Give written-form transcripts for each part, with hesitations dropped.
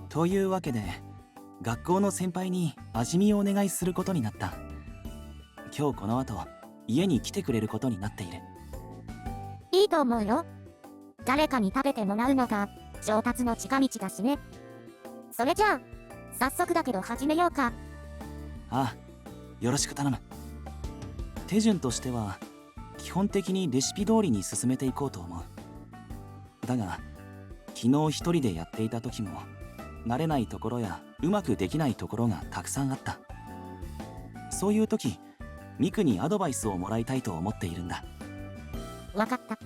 というわけで学校の先輩に味見をお願いすることになった。今日この後家に来てくれることになっている。いいと思うよ。誰かに食べてもらうのが上達の近道だしね。それじゃあ早速だけど始めようか。ああ、よろしく頼む。手順としては基本的にレシピ通りに進めていこうと思う。だが昨日一人でやっていた時も慣れないところやうまくできないところがたくさんあった。そういう時ミクにアドバイスをもらいたいと思っているんだ。わかった。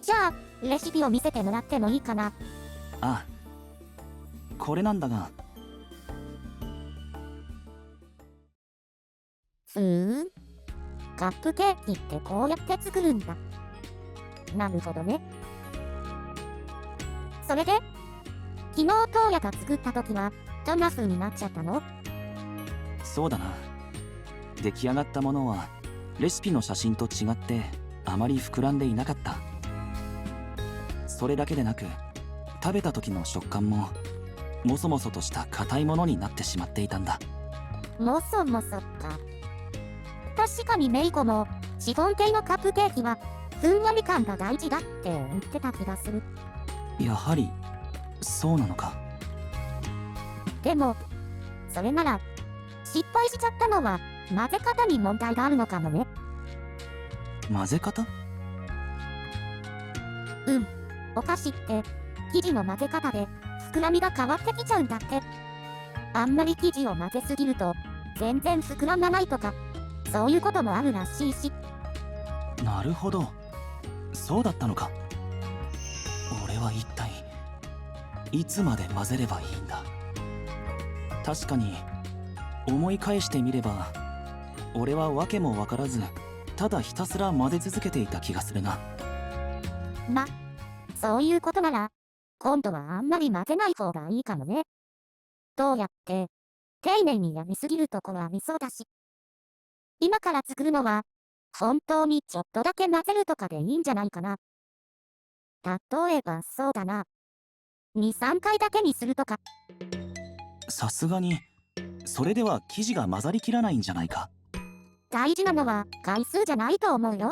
じゃあレシピを見せてもらってもいいかな。ああ、これなんだが。カップケーキってこうやって作るんだ。なるほどね。それで昨日トウヤが作った時はどんな風になっちゃったの？そうだな、出来上がったものはレシピの写真と違ってあまり膨らんでいなかった。それだけでなく食べた時の食感ももそもそとした硬いものになってしまっていたんだ。もそもそか。確かにメイコもシフォン系のカップケーキはふんわり感が大事だって言ってた気がする。やはりそうなのか。でもそれなら失敗しちゃったのは混ぜ方に問題があるのかもね。混ぜ方？お菓子って生地の混ぜ方で膨らみが変わってきちゃうんだって。あんまり生地を混ぜすぎると全然膨らまないとか、そういうこともあるらしいし。なるほど、そうだったのか。俺は一体いつまで混ぜればいいんだ。確かに思い返してみれば俺は訳も分からずただひたすら混ぜ続けていた気がするな。そういうことなら今度はあんまり混ぜない方がいいかもね。どうやって丁寧にやりすぎるところありそうだし。今から作るのは本当にちょっとだけ混ぜるとかでいいんじゃないかな。例えばそうだな、2、3回だけにするとか。さすがにそれでは生地が混ざりきらないんじゃないか。大事なのは回数じゃないと思うよ。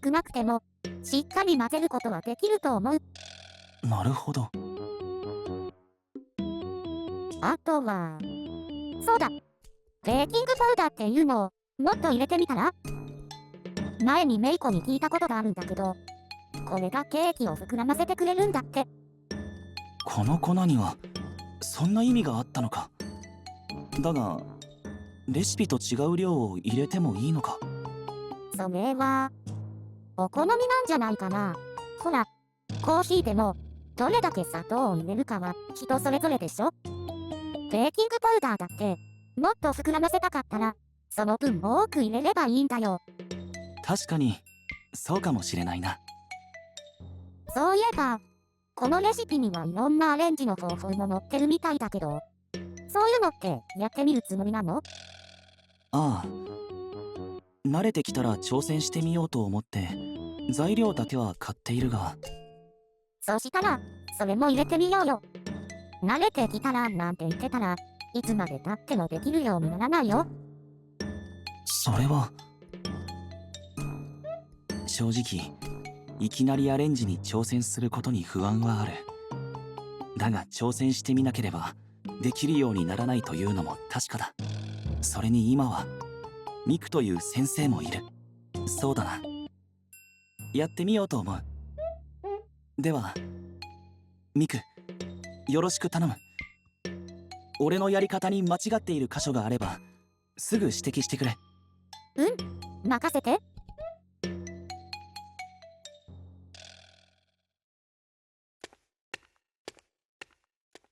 少なくてもしっかり混ぜることはできると思う。なるほど。あとはそうだ、ベーキングパウダーっていうのをもっと入れてみたら？前にメイコに聞いたことがあるんだけど、これがケーキを膨らませてくれるんだって。この粉にはそんな意味があったのか。だがレシピと違う量を入れてもいいのか。それはお好みなんじゃないかな。ほら、コーヒーでもどれだけ砂糖を入れるかは人それぞれでしょ。ベーキングパウダーだってもっと膨らませたかったらその分多く入れればいいんだよ。確かにそうかもしれないな。そういえばこのレシピにはいろんなアレンジの方法も載ってるみたいだけど、そういうのってやってみるつもりなの？ああ、慣れてきたら挑戦してみようと思って材料だけは買っているが。そしたらそれも入れてみようよ。慣れてきたらなんて言ってたらいつまで経ってもできるようにならないよ。それは正直いきなりアレンジに挑戦することに不安はある。だが挑戦してみなければできるようにならないというのも確かだ。それに今はミクという先生もいる。そうだな、やってみようと思う。ではミク、よろしく頼む。俺のやり方に間違っている箇所があればすぐ指摘してくれ。任せて。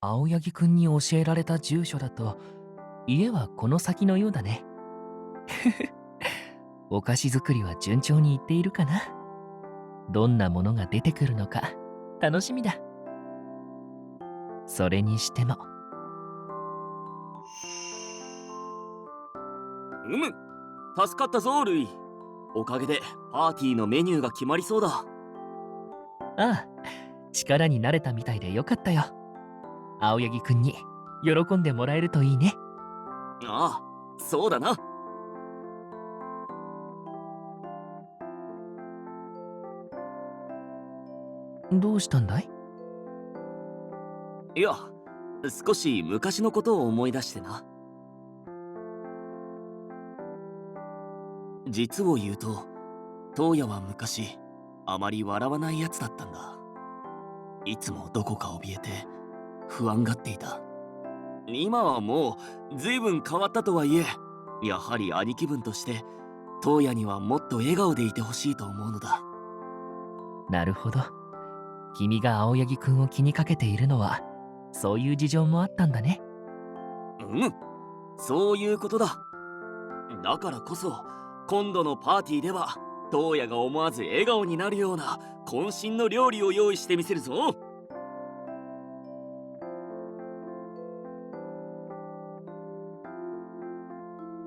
青柳くんに教えられた住所だと家はこの先のようだね。お菓子作りは順調にいっているかな。どんなものが出てくるのか楽しみだ。それにしても助かったぞルイ。おかげでパーティーのメニューが決まりそうだ。ああ、力になれたみたいでよかったよ。青柳くんに喜んでもらえるといいね。ああ、そうだな。どうしたんだい？いや、少し昔のことを思い出してな。実を言うと、東野は昔あまり笑わないやつだったんだ。いつもどこか怯えて不安がっていた。今はもう随分変わったとはいえ、やはり兄貴分として東野にはもっと笑顔でいてほしいと思うのだ。なるほど。君が青柳くんを気にかけているのは、そういう事情もあったんだね。うん、そういうことだ。だからこそ今度のパーティーでは東野が思わず笑顔になるような渾身の料理を用意してみせるぞ。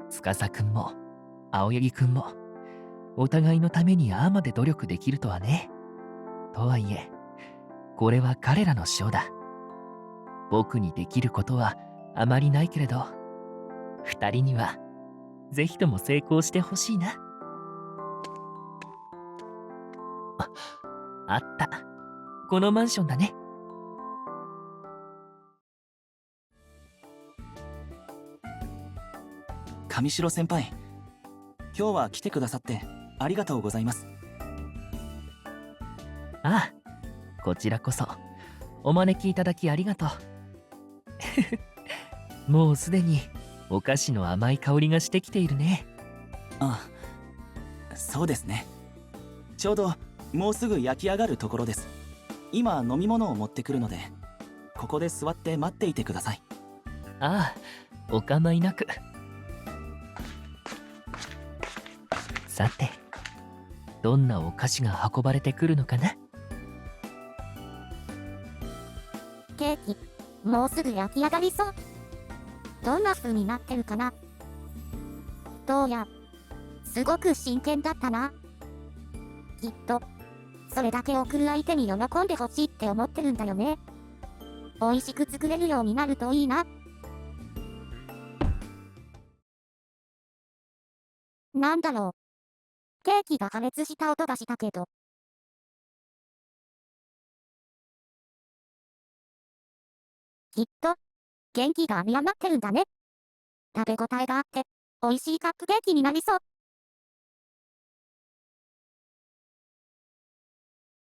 司くんも青柳くんもお互いのためにああまで努力できるとはね。とはいえ、これは彼らのショーだ。僕にできることはあまりないけれど、二人にはぜひとも成功してほしいな。あった。このマンションだね。上白先輩、今日は来てくださってありがとうございます。ああ、こちらこそお招きいただきありがとう。もうすでにお菓子の甘い香りがしてきているね。あ、そうですね。ちょうどもうすぐ焼き上がるところです。今飲み物を持ってくるので、ここで座って待っていてください。ああ、お構いなく。さて、どんなお菓子が運ばれてくるのかな？ケーキ、もうすぐ焼き上がりそう。どんな風になってるかな。どうや、すごく真剣だったな。きっと、それだけ送る相手に喜んでほしいって思ってるんだよね。美味しく作れるようになるといいな。なんだろう。ケーキが破裂した音がしたけど。きっと、元気が有り余ってるんだね。食べ応えがあって、美味しいカップケーキになりそう。